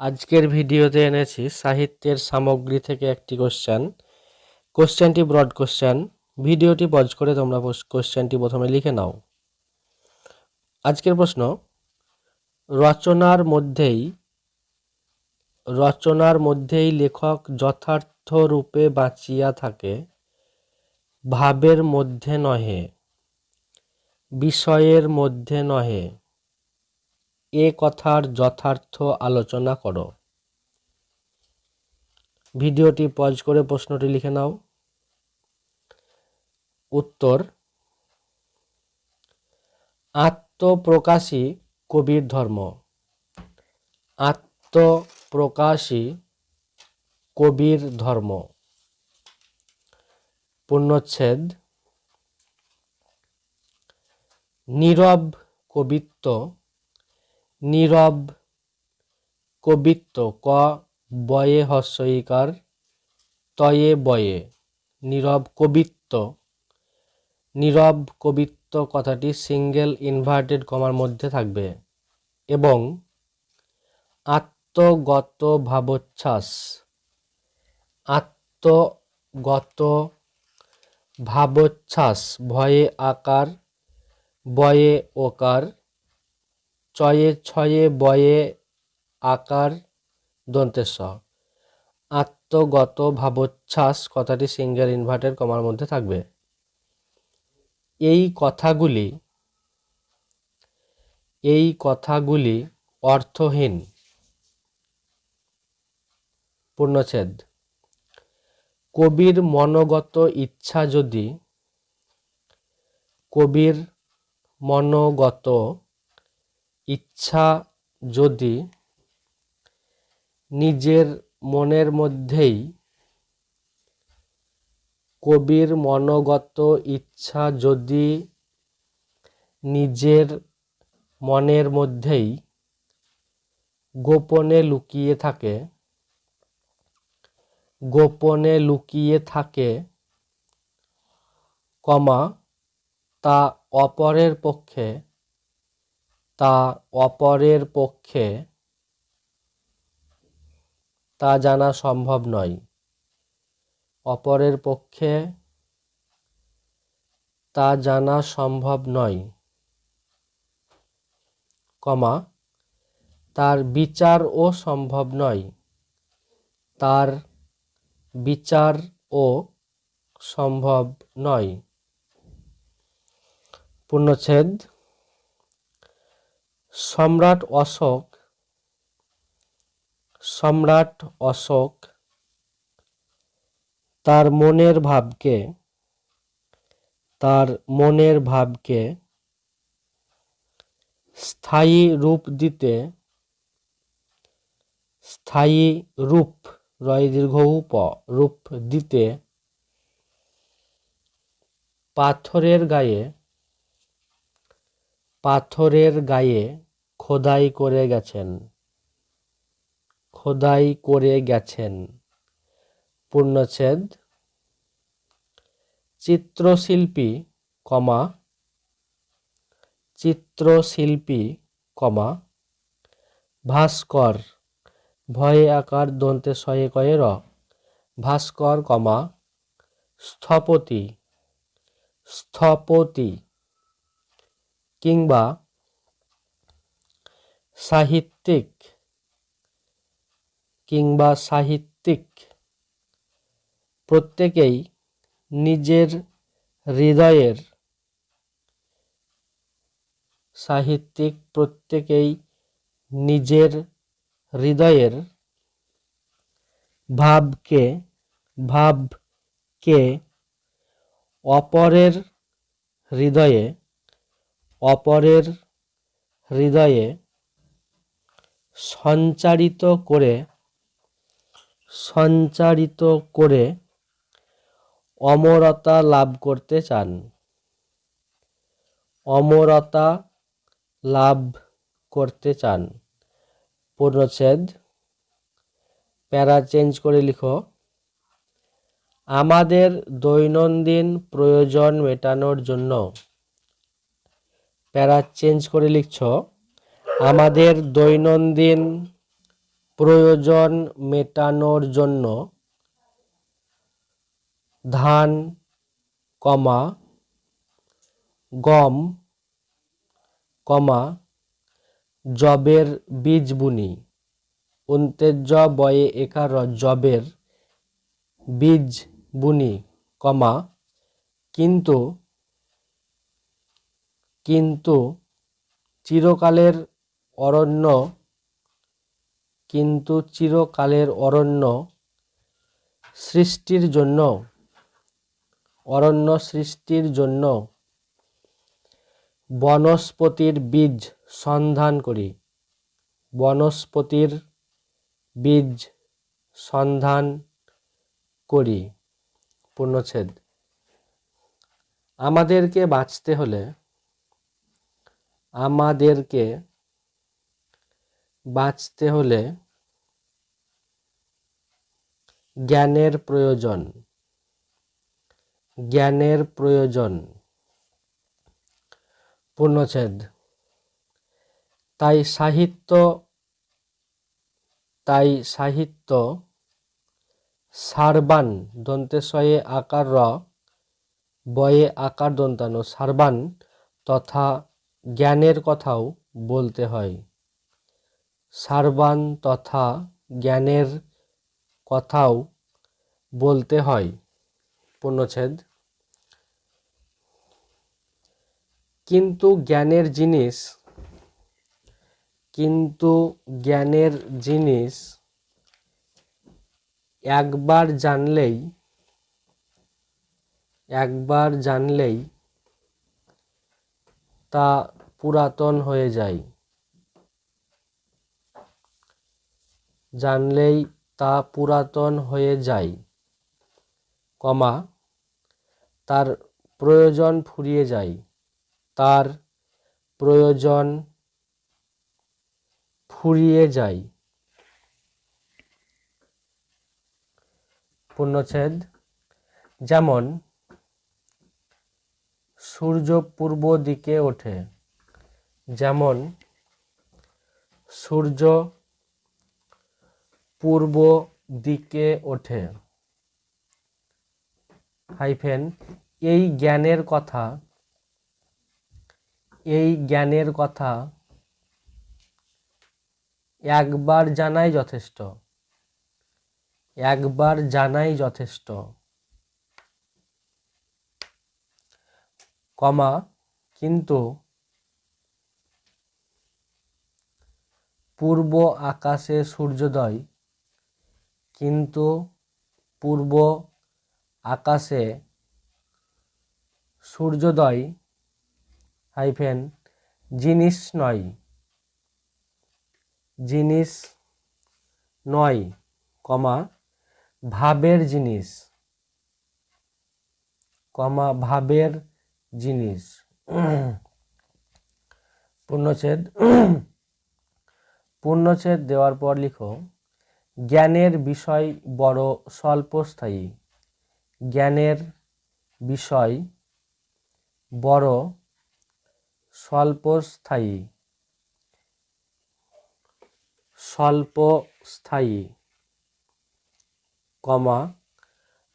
আজকের ভিডিওতে এনেছি সাহিত্যের সামগ্রী থেকে একটি কোশ্চেনটি ব্রড কোশ্চেন। ভিডিওটি পজ করে তোমরা কোশ্চেনটি প্রথমে লিখে নাও। আজকের প্রশ্ন, রচনার মধ্যেই লেখক যথার্থ রূপে বাঁচিয়া থাকে, ভাবের মধ্যে নহে, বিষয়ের মধ্যে নহে, এ কথার যথার্থ আলোচনা করো। ভিডিওটি পজ করে প্রশ্নটি লিখে নাও। উত্তর, আত্মপ্রকাশই কবির ধর্ম। আত্মপ্রকাশই কবির ধর্ম। পূর্ণচ্ছেদ, নীরব কবিত্ব, নীরব কবিত্ব ক বয়ে হস্যইকার তয়ে বয়ে, নীরব কবিত্ব। নীরব কবিত্ব কথাটি সিঙ্গেল ইনভার্টেড কমার মধ্যে থাকবে। এবং আত্মগত ভাবোচ্ছ্বাস, আত্মগত ভাবোচ্ছ্বাস ভয়ে আকার বয়ে ওকার চয়ে ছয়ে বয়ে আকার দন্তেস। আত্মগত ভাবোচ্ছ্বাস কথাটি সিঙ্গেল ইনভার্টেড কমার মধ্যে থাকবে। এই কথাগুলি অর্থহীন। পূর্ণচ্ছেদ, কবির মনোগত ইচ্ছা যদি নিজের মনের মধ্যেই গোপনে লুকিয়ে থাকে, তা অপরের পক্ষে তা জানা সম্ভব নয়। অপরের পক্ষে তা জানা সম্ভব নয়, তার বিচারও সম্ভব নয়। তার বিচারও সম্ভব নয়। পূর্ণচ্ছেদ, সম্রাট অশোক তার মনের ভাবকে স্থায়ী রূপ দিতে পাথরের গায়ে খোদাই করে গেছেন। পূর্ণচ্ছেদ, চিত্রশিল্পী, ভাস্কর ভয়ে আকার দন্তে শয়ে কয়ে র, ভাস্কর, স্থপতি কিংবা সাহিত্যিক প্রত্যেকেই নিজের হৃদয়ের ভাবকে অপরের হৃদয়ে সঞ্চারিত করে অমরতা লাভ করতে চান। পূর্ণচ্ছেদ, প্যারা চেঞ্জ করে লিখো। আমাদের দৈনন্দিন প্রয়োজন মেটানোর জন্য, প্যারা চেঞ্জ করে লিখছ, আমাদের দৈনন্দিন প্রয়োজন মেটানোর জন্য ধান, গম, যবের বীজ বুনি। অন্ত্যেজ বয়ে একার যবের বীজ বুনি, কিন্তু চিরকালের অরণ্য সৃষ্টির জন্য বনস্পতির বীজ সন্ধান করি। পূর্ণচ্ছেদ। আমাদেরকে বাঁচতে হলে জ্ঞানের প্রয়োজন। পূর্ণচ্ছেদ। তাই সাহিত্য সারবান দন্তেশয়ে আকার র বয়ে আকার দন্তানো সারবান তথা জ্ঞানের কথাও বলতে হয়। পূর্ণচ্ছেদ। কিন্তু জ্ঞানের জিনিস একবার জানলেই তা পুরাতন হয়ে যায়, তার প্রয়োজন ফুরিয়ে যায়। পূর্ণচ্ছেদ। যেমন সূর্য পূর্ব দিকে ওঠে, এই জ্ঞানের কথা একবার জানাই যথেষ্ট, কিন্তু পূর্ব আকাশে সূর্যোদয় জিনিস নয়, ভাবের জিনিস। পূর্ণচ্ছেদ দেওয়ার পর লিখো, জ্ঞানের বিষয় বড় স্বল্পস্থায়ী।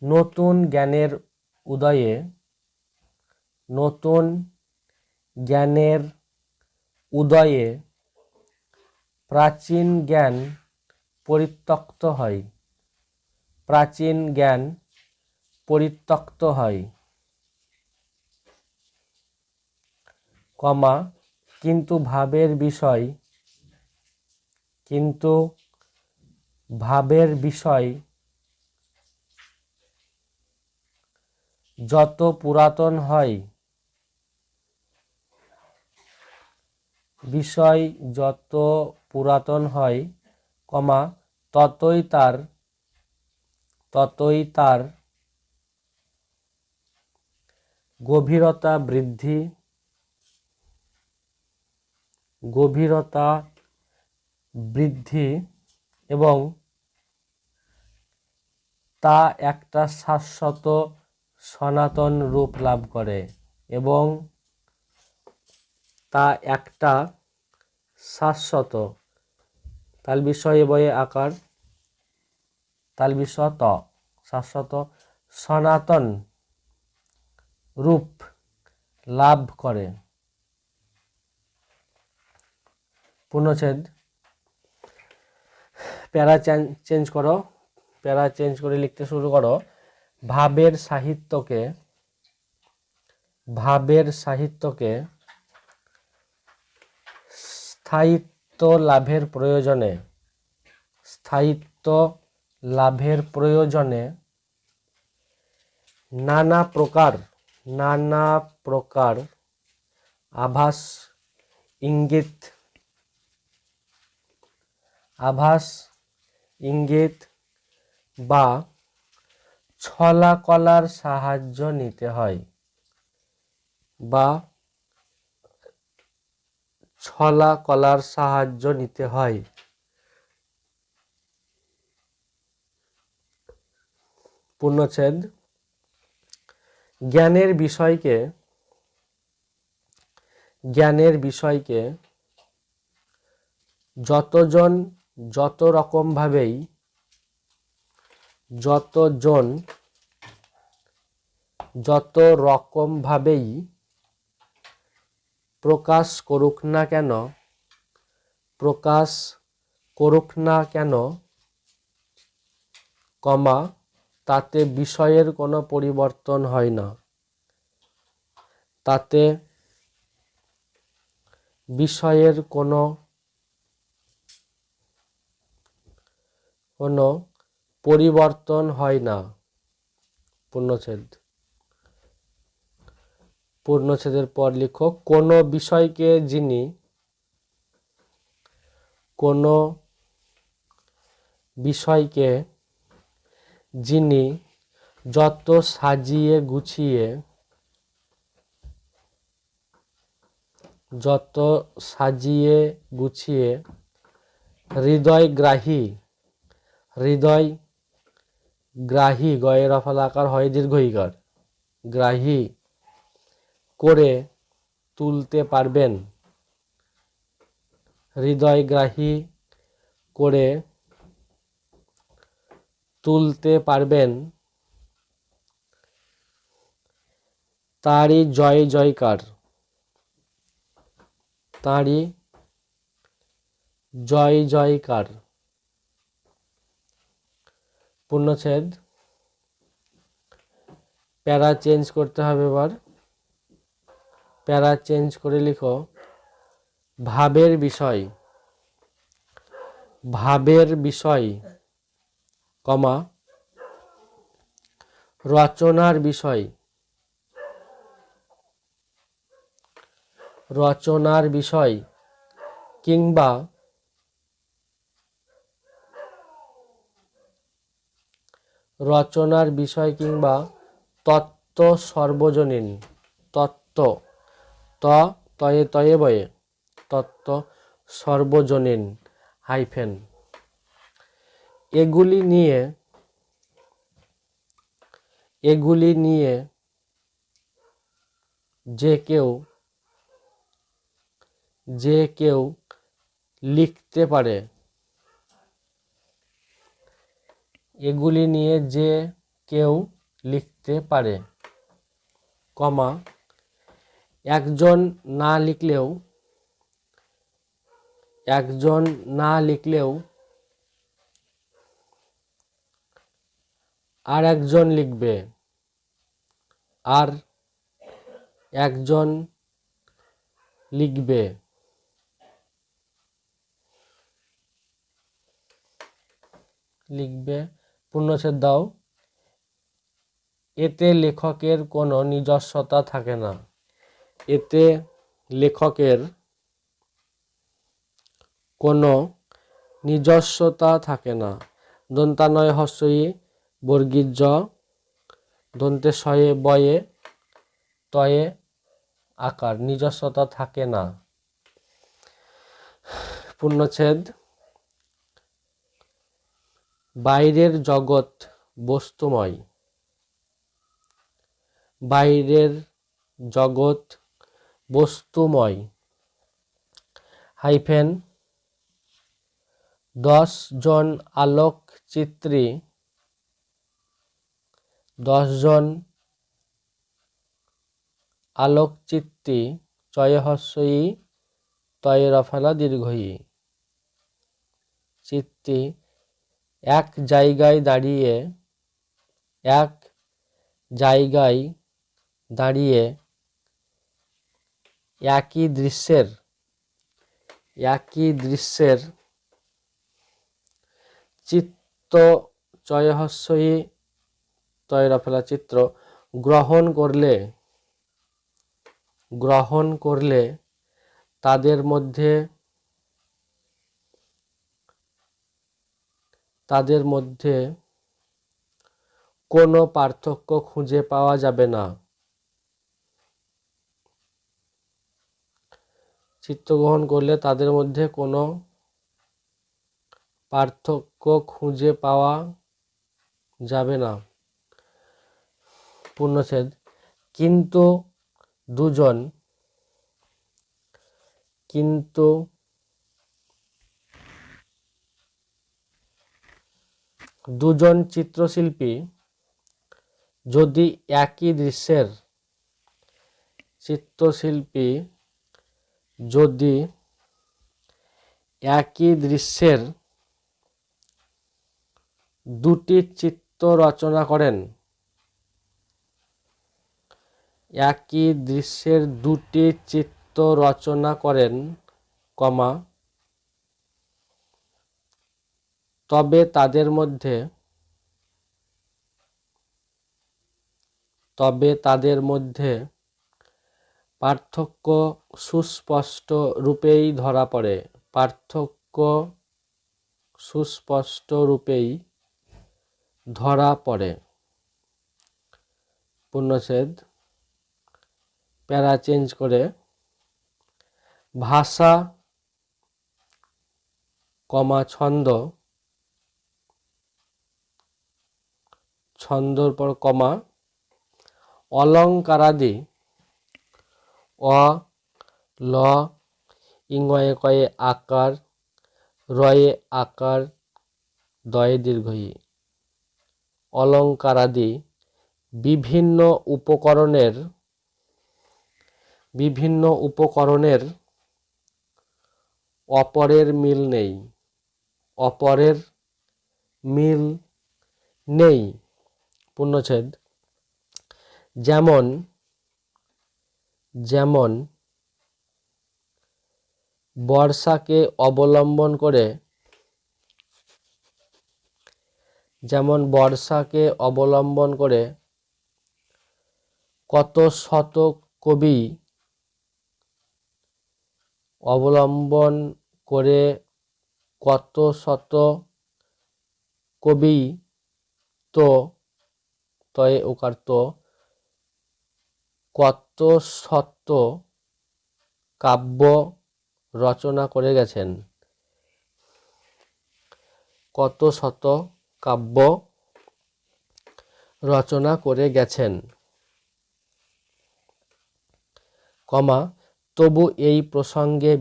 নতুন জ্ঞানের উদয়ে প্রাচীন জ্ঞান পরিত্যক্ত হয়, কিন্তু ভাবের বিষয় যত পুরাতন হয়, ততই তার গভীরতা বৃদ্ধি এবং তা একটা শাশ্বত সনাতন রূপ লাভ করে। তালবিস এ বয়ে আকার, তালবিস ত শাশ্বত, সনাতন রূপ লাভ করে। পূর্ণচ্ছেদ, প্যারা চেঞ্জ করো, প্যারা চেঞ্জ করে লিখতে শুরু করো। ভাবের সাহিত্যকে স্থায়িত্ব লাভের প্রয়োজনে নানা প্রকার আভাস ইঙ্গিত বা ছলাকলার সাহায্য নিতে হয়, পূর্ণচ্ছেদ, জ্ঞানের বিষয়কে যতজন যত রকম ভাবেই প্রকাশ করুক না কেন, কমা, তাতে বিষয়ের কোনো পরিবর্তন হয় না। পূর্ণচ্ছেদের পর লিখো, কোনো বিষয়কে যিনি যত সাজিয়ে গুছিয়ে হৃদয়গ্রাহী গয়ের রফালাকার হয় দীর্ঘইকার গ্রাহী করে তুলতে পারবেন, হৃদয়গ্রাহী করে তুলতে পারবেন, তারই জয় জয়কার। পূর্ণচ্ছেদ, প্যারা চেঞ্জ করতে হবে। এবার প্যারা চেঞ্জ করে লিখো, ভাবের বিষয়, কমা, রচনার বিষয় কিংবা তত্ত্ব সর্বজনীন, তয়ে বয়ে তত্ত্ব সর্বজনীন হাইফেন, এগুলি নিয়ে যে কেউ লিখতে পারে, কমা, একজন না লিখলেও আর একজন লিখবে, পূর্ণচ্ছেদ দাও, এতে লেখকের কোনো নিজস্বতা থাকে না। দন্তানয় হস্যই বর্গীর জ, দন্তে শয়ে বয়ে তয়ে আকার, নিজস্বতা থাকে না। পূর্ণচ্ছেদ, বাইরের জগৎ বস্তুময় হাইফেন 10 জন আলোকচিত্রী 10 জন আলোকচিত্রী চয়ে হ্রস্ব ই তয়ে রফলা দীর্ঘ ই। চিত্রী এক জায়গায় দাঁড়িয়ে একই দৃশ্যের চিত্ত চয়ে হ্রস্ব ই তয়ে রফলা চিত্র গ্রহণ করলে তাদের মধ্যে কোনো পার্থক্য খুঁজে পাওয়া যাবে না। চিত্রগ্রহণ করলে তাদের মধ্যে কোনো পার্থক্য খুঁজে পাওয়া যাবে না। পূর্ণচ্ছেদ কিন্তু দুজন চিত্রশিল্পী যদি একই দৃশ্যের দুটি চিত্র রচনা করেন, তবে তাদের মধ্যে পার্থক্য সুস্পষ্ট রূপেই ধরা পড়ে। পূর্ণচ্ছেদ প্যারা চেঞ্জ করে ভাষা, ছন্দর পর কমা, অলঙ্কারাদি অ, ল, ইংয়ে কয়ে আকার, রয়ে আকার, দয়ে দীর্ঘ ই। অলঙ্কারাদি বিভিন্ন উপকরণের অপরের মিল নেই। পূর্ণচ্ছেদ যেমন বর্ষাকে অবলম্বন করে কত শত কবি তয়ে ওকার কত শত কাব্য রচনা করে গেছেন, তবু এই প্রসঙ্গে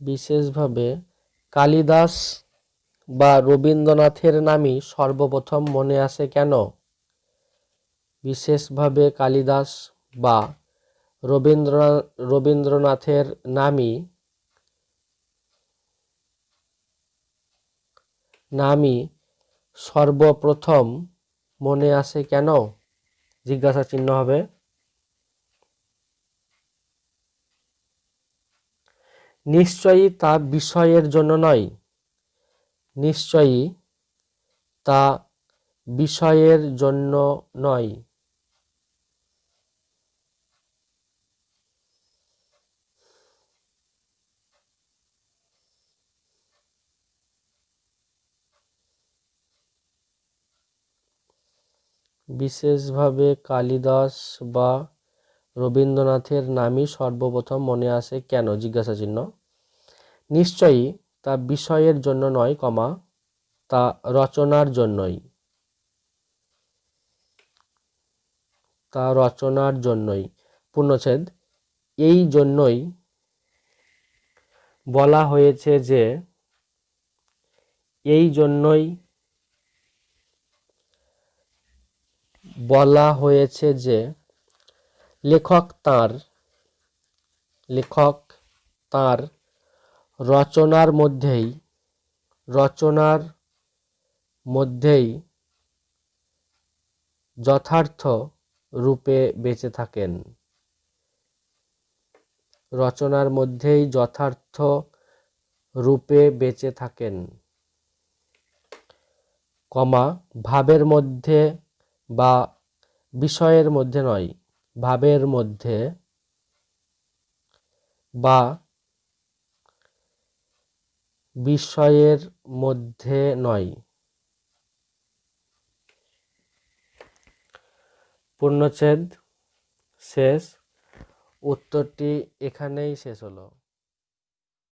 বিশেষভাবে কালিদাস বা রবীন্দ্রনাথের নামই সর্বপ্রথম মনে আসে কেন? বিশেষভাবে কালিদাস বা রবীন্দ্রনাথের নামই সর্বপ্রথম মনে আসে কেন? জিজ্ঞাসা চিহ্ন হবে। নিশ্চয়ই তা বিষয়ের জন্য নয়। বিশেষভাবে কালিদাস বা রবীন্দ্রনাথের নামই সর্বপ্রথম মনে আসে কেন? জিজ্ঞাসা চিহ্ন। নিশ্চয়ই তা বিষয়ের জন্য নয়, কমা, তা রচনার জন্যই। তা রচনার জন্যই। পূর্ণচ্ছেদ। এই জন্যই বলা হয়েছে যে, এই জন্যই বলা হয়েছে যে লেখক তাঁর রচনার মধ্যেই যথার্থ রূপে বেঁচে থাকেন। রচনার মধ্যেই যথার্থ রূপে বেঁচে থাকেন, কমা, ভাবের মধ্যে বা বিষয়ের মধ্যে নয়। ভাবের মধ্যে বা বিষয়ের মধ্যে নয়। পূর্ণচ্ছেদ শেষ। উত্তরটি এখানেই শেষ হলো।